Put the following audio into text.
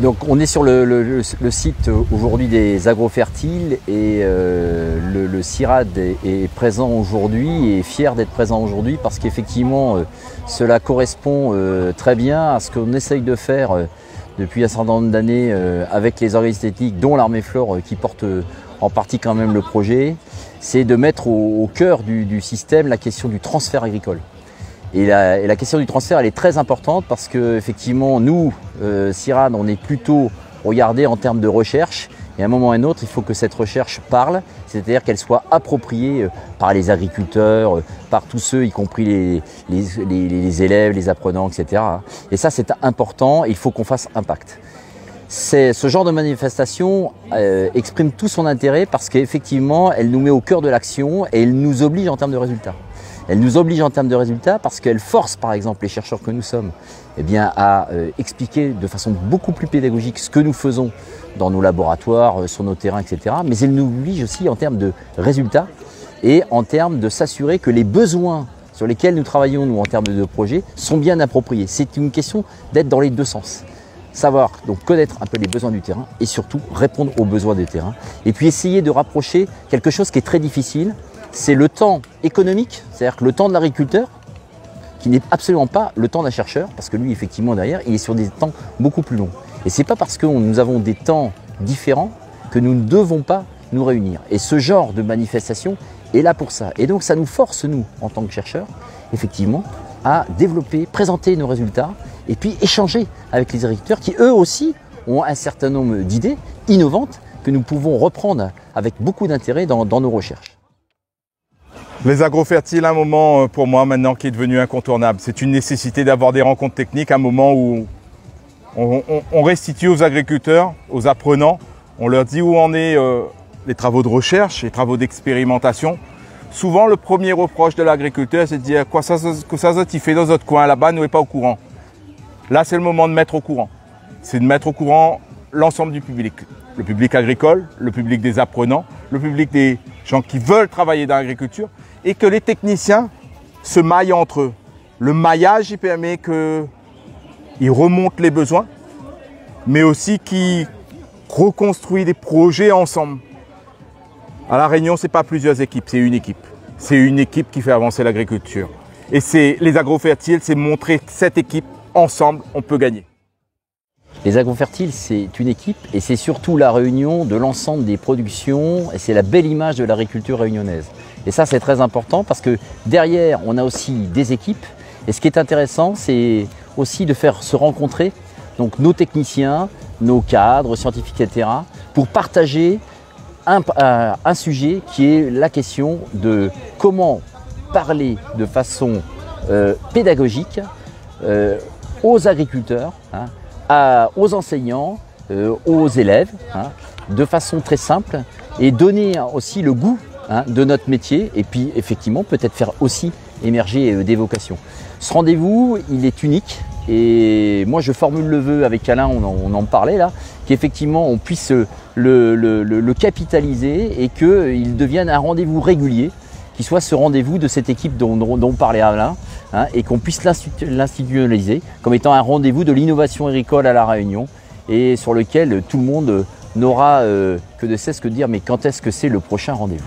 Donc on est sur le site aujourd'hui des agrofertiles et le CIRAD est présent aujourd'hui et est fier d'être présent aujourd'hui parce qu'effectivement cela correspond très bien à ce qu'on essaye de faire depuis un certain nombre d'années avec les organismes techniques dont l'Armée Flore qui porte en partie quand même le projet, c'est de mettre au cœur du système la question du transfert agricole. Et la question du transfert, elle est très importante parce que effectivement, nous, CIRAD, on est plutôt regardé en termes de recherche. Et à un moment ou à un autre, il faut que cette recherche parle, c'est-à-dire qu'elle soit appropriée par les agriculteurs, par tous ceux, y compris les élèves, les apprenants, etc. Et ça, c'est important, il faut qu'on fasse impact. Ce genre de manifestation exprime tout son intérêt parce qu'effectivement, elle nous met au cœur de l'action et elle nous oblige en termes de résultats. Elle nous oblige en termes de résultats parce qu'elle force par exemple les chercheurs que nous sommes à expliquer de façon beaucoup plus pédagogique ce que nous faisons dans nos laboratoires, sur nos terrains, etc. Mais elle nous oblige aussi en termes de résultats et en termes de s'assurer que les besoins sur lesquels nous travaillons nous en termes de projets sont bien appropriés. C'est une question d'être dans les deux sens. Savoir, donc connaître un peu les besoins du terrain et surtout répondre aux besoins des terrains. Et puis essayer de rapprocher quelque chose qui est très difficile, c'est le temps économique, c'est-à-dire que le temps de l'agriculteur, qui n'est absolument pas le temps d'un chercheur, parce que lui, effectivement, derrière, il est sur des temps beaucoup plus longs. Et ce n'est pas parce que nous avons des temps différents que nous ne devons pas nous réunir. Et ce genre de manifestation est là pour ça. Et donc, ça nous force, nous, en tant que chercheurs, effectivement, à développer, présenter nos résultats, et puis échanger avec les agriculteurs qui, eux aussi, ont un certain nombre d'idées innovantes que nous pouvons reprendre avec beaucoup d'intérêt dans nos recherches. Les agrofertiles, un moment pour moi maintenant qui est devenu incontournable. C'est une nécessité d'avoir des rencontres techniques, un moment où on restitue aux agriculteurs, aux apprenants, on leur dit où en est les travaux de recherche, les travaux d'expérimentation. Souvent, le premier reproche de l'agriculteur, c'est de dire quoi ça tu fais dans notre coin là-bas, nous n'est pas au courant. Là, c'est le moment de mettre au courant. C'est de mettre au courant l'ensemble du public. Le public agricole, le public des apprenants, le public des gens qui veulent travailler dans l'agriculture et que les techniciens se maillent entre eux. Le maillage, il permet qu'ils remontent les besoins, mais aussi qu'ils reconstruisent des projets ensemble. À La Réunion, ce n'est pas plusieurs équipes, c'est une équipe. C'est une équipe qui fait avancer l'agriculture. Et les agrofertiles, c'est montrer cette équipe, ensemble, on peut gagner. Les agrofertiles, c'est une équipe et c'est surtout la réunion de l'ensemble des productions et c'est la belle image de l'agriculture réunionnaise. Et ça, c'est très important parce que derrière, on a aussi des équipes. Et ce qui est intéressant, c'est aussi de faire se rencontrer donc, nos techniciens, nos cadres scientifiques, etc. pour partager un sujet qui est la question de comment parler de façon pédagogique aux agriculteurs, aux enseignants, aux élèves, de façon très simple et donner aussi le goût de notre métier et puis effectivement peut-être faire aussi émerger des vocations. Ce rendez-vous, il est unique et moi je formule le vœu avec Alain, on en parlait là, qu'effectivement on puisse le capitaliser et qu'il devienne un rendez-vous régulier, qui soit ce rendez-vous de cette équipe dont parlait Alain, et qu'on puisse l'institutionnaliser comme étant un rendez-vous de l'innovation agricole à La Réunion et sur lequel tout le monde n'aura que de cesse que de dire mais quand est-ce que c'est le prochain rendez-vous ?